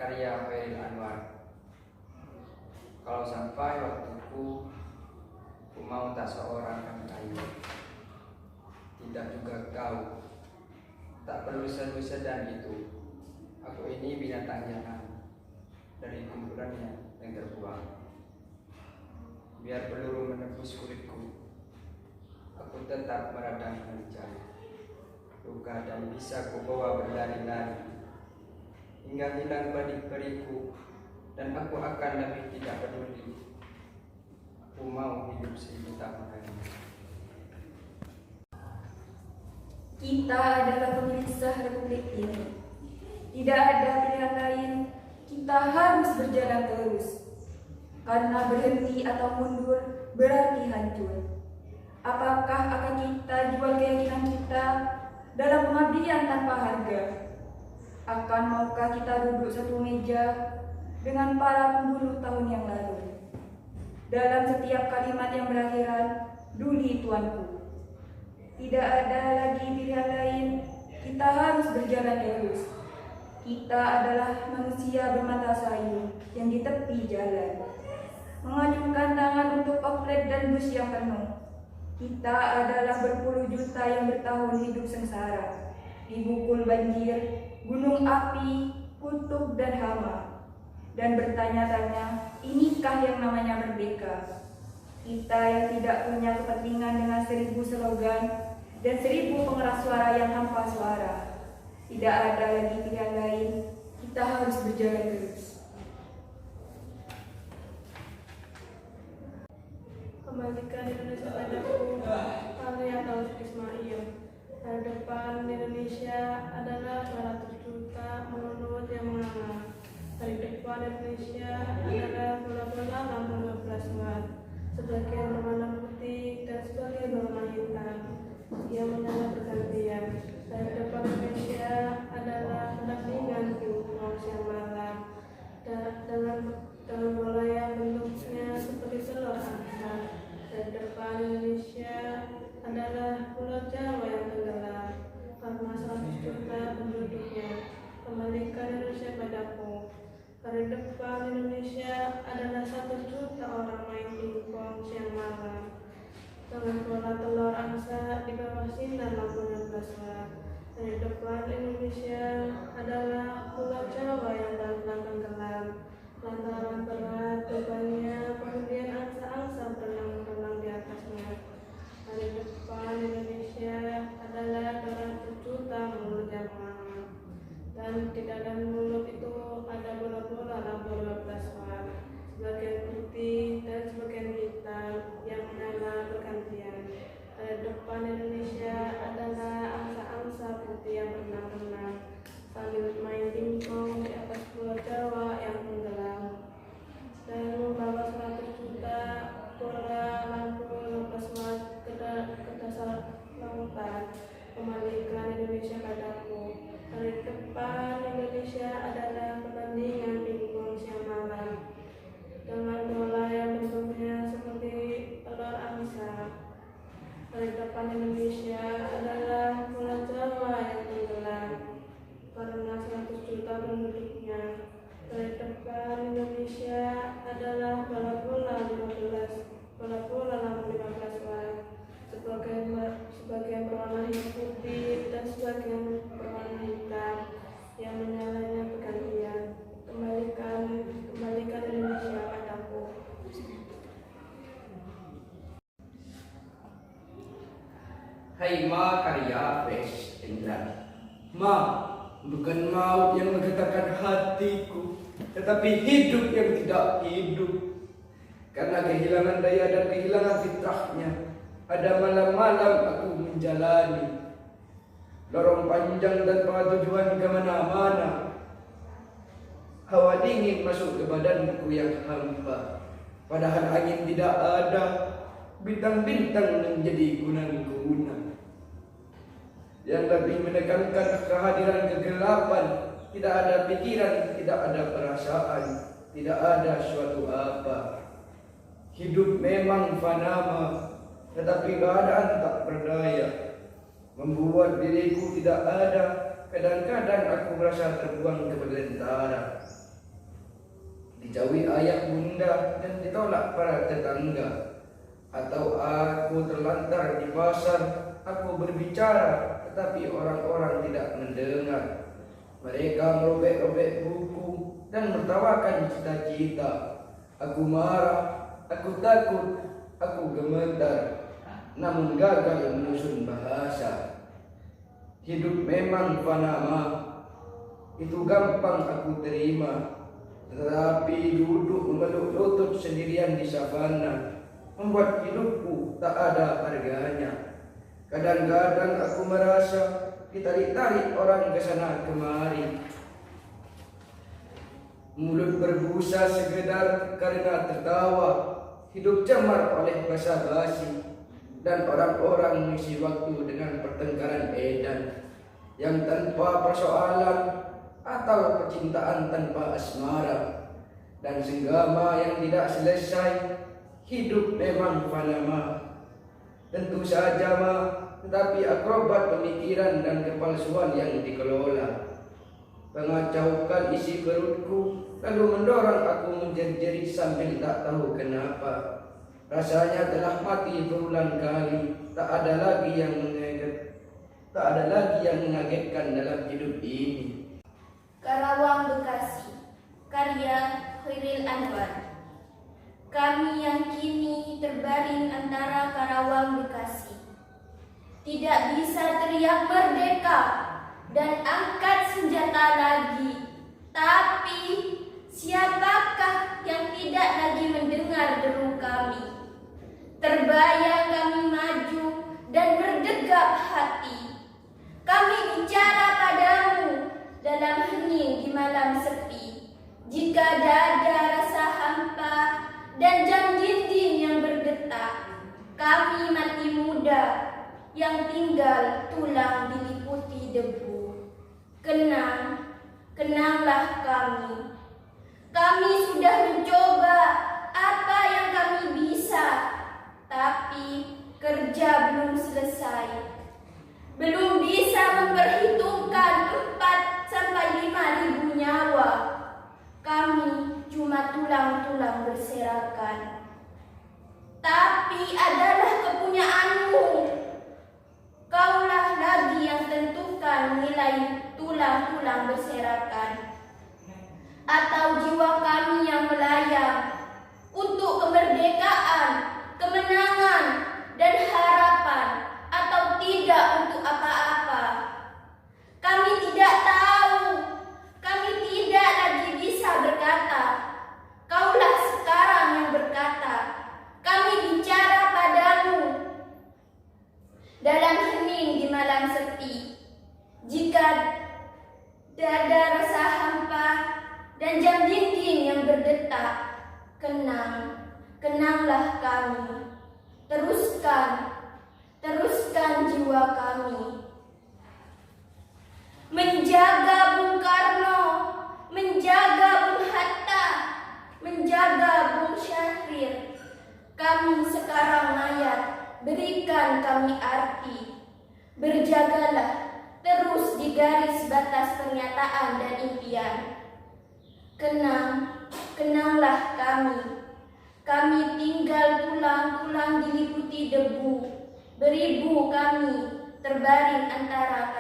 karya Khairil Anwar. Kalau sampai waktuku, ku mau tak seorang yang kayu, tidak juga kau, tak perlu sedan itu. Aku ini binatang jangan, dari kumpulannya yang terbuang. Biar peluru menembus kulitku, aku tetap meradang mencari luka dan bisa ku bawa berlari-lari hingga hilang berik-berikku, dan aku akan lebih tidak peduli. Aku mau hidup 1000 tahun lagi. Kita adalah pemilik sah Republik ini. Tidak ada pilihan lain. Kita harus berjalan terus. Karena berhenti atau mundur berarti hancur. Apakah akan kita jual keyakinan kita dalam pengabdian tanpa harga? Akan maukah kita duduk satu meja dengan para pembunuh tahun yang lalu? Dalam setiap kalimat yang berakhiran, "Duli tuanku." Tidak ada lagi pilihan lain, kita harus berjalan terus. Kita adalah manusia bermata sayu yang di tepi jalan, mengajungkan tangan untuk oplet dan bus yang penuh. Kita adalah berpuluh juta yang bertahun hidup sengsara, dibukul banjir, gunung api, kutub dan hama, dan bertanya-tanya, inikah yang namanya merdeka? Kita yang tidak punya kepentingan dengan 1000 slogan dan 1000 pengeras suara yang hampa suara. Tidak ada lagi pilihan lain, kita harus berjalan terus. Kembalikan Indonesia padaku, karya Taufik Ismail. Hari depan Indonesia adalah 200 juta menurut yang menganga. Hari depan Indonesia adalah bola-bola lampu 12 watt, sebagian berwarna putih dan sebagian berwarna hitam yang menyala bergantian. Hari depan Indonesia adalah pertandingan pingpong siang malam dengan bola yang bentuknya seperti telur angsa. Hari depan Indonesia adalah Pulau Jawa yang tenggelam karena 100 juta penduduknya. Kembalikan Indonesia padaku. Hari depan Indonesia adalah 1 juta orang main pingpong siang malam dengan bola telur angsa di bawah sinar lampu 12 watt. Hari depan Indonesia adalah Pulau Jawa yang pelan-pelan tenggelam lantaran berat bebannya, kemudian angsa-angsa berenang-renang di atasnya. Hari depan Indonesia adalah 200 juta mulut yang menganga, dan di dalam mulut itu ada bola-bola lampu 12 watt, sebagian putih dan sebagian hitam yang menyala bergantian. Hari depan Indonesia adalah angsa-angsa putih yang berenang-renang sambil main pingpong di atas Pulau Jawa yang tenggelam, dan membawa 100 juta bola lampu 12 watt ke dasar lautan. Kembalikan Indonesia padaku. Hari depan Indonesia adalah pertandingan pingpong siang malam dengan bola yang bentuknya seperti telur angsa. Hari depan Indonesia adalah Pulau Jawa yang tenggelam karena 100 juta penduduknya. Hari depan Indonesia adalah bola-bola lampu 15 watt, sebagian berwarna putih dan sebagian berwarna hitam yang menyalanya bergantian. Kembalikan Indonesia padaku. Hai Ma, karya Fresh Indra. Ma, bukan maut yang menggetarkan hatiku, tetapi hidup yang tidak hidup. Karena kehilangan daya dan kehilangan fitrahnya, ada malam-malam aku menjalani lorong panjang dan tujuan ke mana-mana. Hawa dingin masuk ke badanku yang hampa, padahal angin tidak ada, bintang-bintang menjadi guna-guna yang lebih menekankan kehadiran kegelapan. Tidak ada pikiran, tidak ada perasaan, tidak ada suatu apa. Hidup memang fana, tetapi keadaan tak berdaya, membuat diriku tidak ada. Kadang-kadang aku merasa terbuang ke belantara. dijauhi ayah bunda dan ditolak para tetangga. Atau aku terlantar di pasar, aku berbicara tetapi orang-orang tidak mendengar. Mereka merobek-robek buku dan menertawakan cita-cita. Aku marah, aku takut, aku gemetar, namun gagal menyusun bahasa. Hidup memang fana, itu gampang aku terima. Tetapi duduk memeluk lutut sendirian di savana membuat hidupku tak ada harganya. Kadang-kadang aku merasa ditarik-tarik orang ke sana kemari. Mulut berbusa sekedar karena tertawa, hidup cemar oleh basa-basi, dan orang-orang mengisi waktu dengan pertengkaran edan yang tanpa persoalan atau percintaan tanpa asmara, dan senggama yang tidak selesai. Hidup memang fana, tentu saja tetapi akrobat pemikiran dan kepalsuan yang dikelola. Mengacaukan isi perutku, lalu mendorong aku menjerit-jerit sambil tak tahu kenapa. Rasanya telah mati berulang kali, tak ada lagi yang mengagetkan dalam hidup ini. Karawang Bekasi, karya Khairil Anwar. Kami yang kini terbaring antara Karawang Bekasi, tidak bisa teriak merdeka dan angkat senjata lagi. Tapi siapakah yang tidak lagi mendengar deru kami? Terbayang kami maju dan berdegap hati. Kami bicara padamu dalam hening di malam sepi. Jika dada rasa hampa dan jam dinding yang bergetar, kami mati muda yang tinggal tulang diliputi debu. Kenanglah kami. Kami sudah mencoba apa yang kami bisa, tapi kerja belum selesai. Belum bisa memperhitungkan 4-5 ribu nyawa. Kami cuma tulang-tulang berserakan. Tapi adalah kepunyaanmu. Kaulah lagi yang tentukan nilai tulang-tulang berserakan. Atau jiwa kami yang melayang untuk kemerdekaan, kemenangan, dan harapan, atau tidak untuk apa-apa. Kami tidak tahu. Kami tidak lagi bisa berkata. Kaulah sekarang yang berkata. Kami bicara padamu dalam hening di malam sepi. Jika dada rasa hampa dan jam dinding yang berdetak, kenanglah kami. Teruskan jiwa kami. Menjaga Bung Karno, menjaga Bung Hatta, menjaga Bung Syahrir. Kami sekarang mayat, berikan kami arti. Berjagalah terus di garis batas pernyataan dan impian. Kenanglah kami. Kami tinggal tulang-tulang diliputi debu. Beribu kami terbaring antara